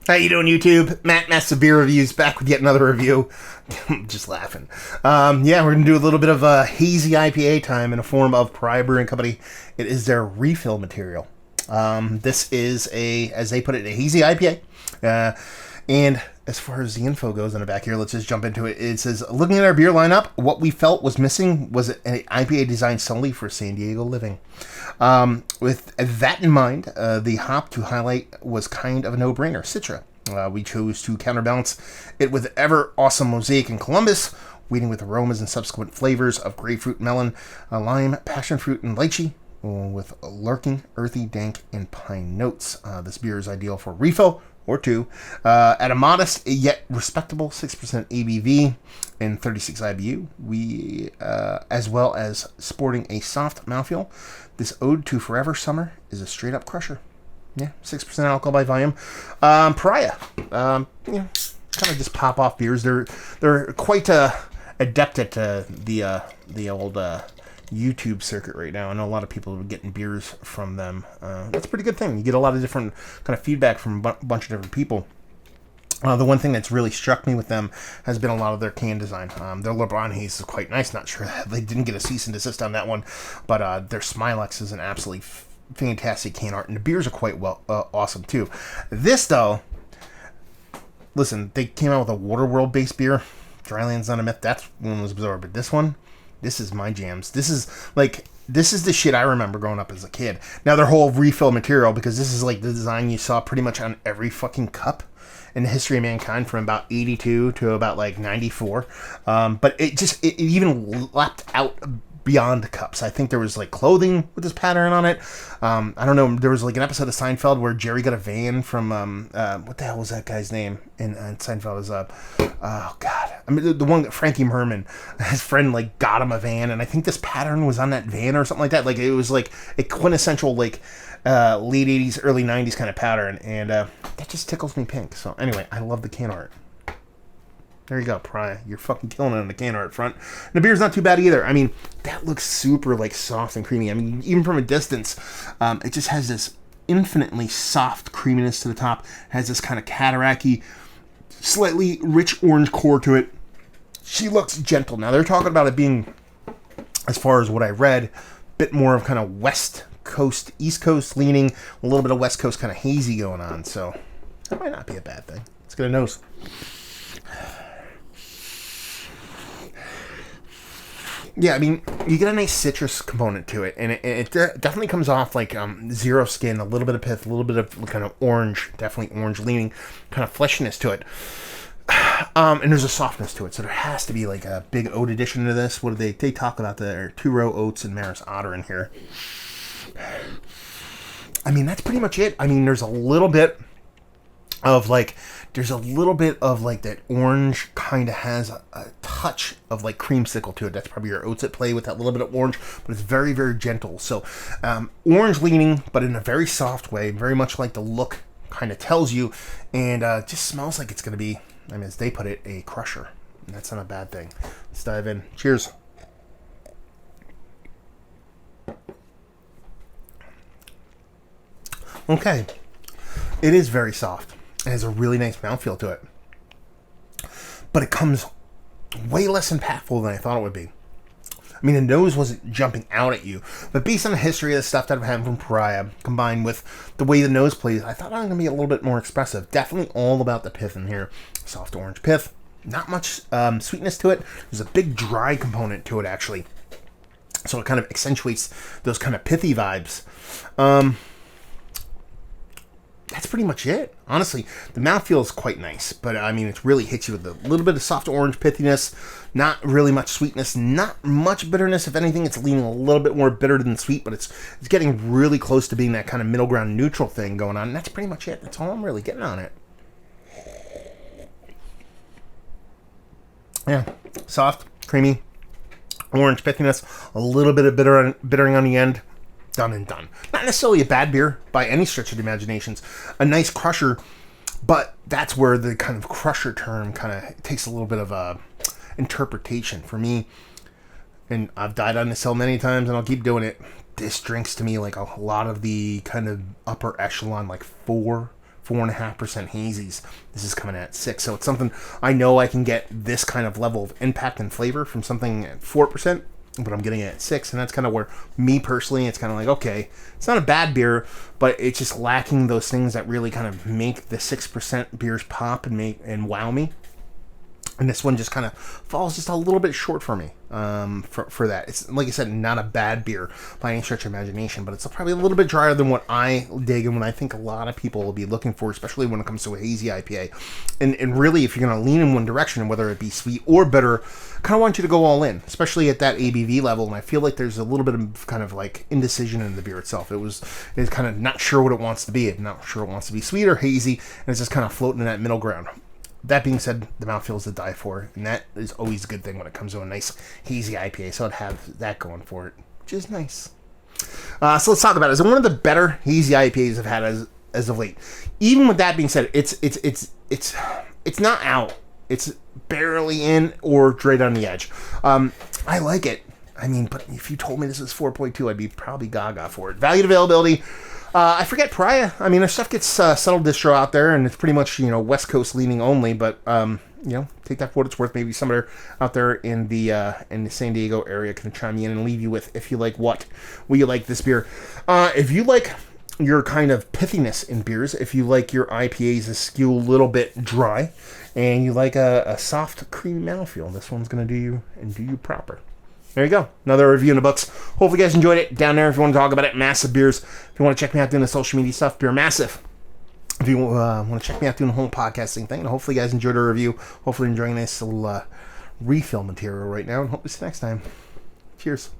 How you doing, YouTube? Matt Massive Beer Reviews back with yet another review. I'm just laughing. Yeah, we're going to do a little bit of hazy IPA time in the form of Pariah Brewing Company. It is their refill material. This is as they put it, a hazy IPA. And as far as the info goes on the back here, let's just jump into it. It says, looking at our beer lineup, what we felt was missing was an IPA designed solely for San Diego living. With that in mind, the hop to highlight was kind of a no-brainer, Citra. We chose to counterbalance it with ever awesome Mosaic in Columbus, waiting with aromas and subsequent flavors of grapefruit, melon, lime, passion fruit, and lychee, with lurking, earthy, dank, and pine notes. This beer is ideal for refill or two, at a modest yet respectable 6% ABV and 36 IBU. We, as well as sporting a soft mouthfeel, this ode to forever summer is a straight up crusher. Yeah, 6% alcohol by volume. Pariah, kind of just pop off beers. They're quite adept at the old YouTube circuit right now. I know a lot of people are getting beers from them. That's a pretty good thing. You get a lot of different kind of feedback from a bunch of different people. The one thing that's really struck me with them has been a lot of their can design. Their LeBron Haze is quite nice. Not sure they didn't get a cease and desist on that one, but their Smilex is an absolutely fantastic can art, and the beers are quite awesome too. This though, listen, they came out with a Waterworld based beer. Dryland's not a myth. That one was bizarre, but this is my jams. This is the shit I remember growing up as a kid. Now their whole refill material, because this is like the design you saw pretty much on every fucking cup in the history of mankind from about 82 to about like 94. But it even leapt out beyond the cups. I think there was like clothing with this pattern on it. I don't know. There was like an episode of Seinfeld where Jerry got a van from what the hell was that guy's name in Seinfeld? Is oh god, I mean the one that Frankie Merman, his friend like got him a van, and I think this pattern was on that van or something like that. Like it was like a quintessential like late 80s, early 90s kind of pattern, and that just tickles me pink. So anyway, I love the can art. There you go, Pariah. You're fucking killing it on the can art front. And the beer's not too bad either. I mean, that looks super like soft and creamy. I mean, even from a distance, it just has this infinitely soft creaminess to the top. It has this kind of cataract-y, slightly rich orange core to it. She looks gentle. Now, they're talking about it being, as far as what I read, a bit more of kind of West Coast, East Coast leaning, a little bit of West Coast kind of hazy going on. So, that might not be a bad thing. Let's get a nose. Yeah, I mean, you get a nice citrus component to it, and it definitely comes off like zero skin, a little bit of pith, a little bit of kind of orange, definitely orange leaning, kind of fleshiness to it. And there's a softness to it, so there has to be like a big oat addition to this. What do they talk about their 2-row oats and Maris Otter in here. I mean, that's pretty much it. I mean, there's a little bit of that orange kind of has a touch of like creamsicle to it. That's probably your oats at play with that little bit of orange, but it's very, very gentle. So orange leaning, but in a very soft way, very much like the look kind of tells you, and just smells like it's going to be, I mean, as they put it, a crusher. And that's not a bad thing. Let's dive in. Cheers. Okay. It is very soft. It has a really nice mouthfeel to it. But it comes way less impactful than I thought it would be. I mean, the nose wasn't jumping out at you. But based on the history of the stuff that I've had from Pariah, combined with the way the nose plays, I thought it was going to be a little bit more expressive. Definitely all about the pith in here. Soft orange pith. Not much sweetness to it. There's a big dry component to it, actually. So it kind of accentuates those kind of pithy vibes. That's pretty much it. Honestly, the mouthfeel is quite nice, but I mean, it really hits you with a little bit of soft orange pithiness, not really much sweetness, not much bitterness. If anything, it's leaning a little bit more bitter than sweet, but it's getting really close to being that kind of middle ground neutral thing going on, and that's pretty much it. That's all I'm really getting on it. Yeah, soft, creamy, orange pithiness, a little bit of bittering on the end. Done and done. Not necessarily a bad beer by any stretch of the imaginations. A nice crusher, but that's where the kind of crusher term kind of takes a little bit of interpretation for me. And I've died on this hill many times, and I'll keep doing it. This drinks to me like a lot of the kind of upper echelon, like 4 4.5% hazies. This is coming at 6, so it's something I know I can get this kind of level of impact and flavor from something at 4%, but I'm getting it at 6, and that's kind of where, me personally, it's kind of like, okay, it's not a bad beer, but it's just lacking those things that really kind of make the 6% beers pop and wow me. And this one just kind of falls just a little bit short for me for that. It's, like I said, not a bad beer by any stretch of imagination, but it's probably a little bit drier than what I dig and what I think a lot of people will be looking for, especially when it comes to a hazy IPA. And really, if you're going to lean in one direction, whether it be sweet or bitter, kind of want you to go all in, especially at that ABV level. And I feel like there's a little bit of kind of like indecision in the beer itself. It's kind of not sure what it wants to be. It's not sure it wants to be sweet or hazy, and it's just kind of floating in that middle ground. That being said, the mouthfeel is to die for, and that is always a good thing when it comes to a nice hazy IPA, so I'd have that going for it, which is nice. So let's talk about it. It's one of the better hazy IPAs I've had as of late. Even with that being said, it's not out. It's barely in or right on the edge. I like it. I mean, but if you told me this was 4.2, I'd be probably gaga for it. Value availability. I forget Pariah. I mean, their stuff gets settled distro out there, and it's pretty much, West Coast leaning only. But take that for what it's worth. Maybe somebody out there in the San Diego area can chime in and leave you with, if you like what, will you like this beer? If you like your kind of pithiness in beers, if you like your IPAs to skew a little bit dry, and you like a soft, creamy mouthfeel, this one's gonna do you proper. There you go. Another review in the books. Hopefully you guys enjoyed it. Down there if you want to talk about it. Massive Beers. If you want to check me out doing the social media stuff, Beer Massive. If you want to check me out doing the whole podcasting thing. And hopefully you guys enjoyed our review. Hopefully you're enjoying this little refill material right now. And hope to see you next time. Cheers.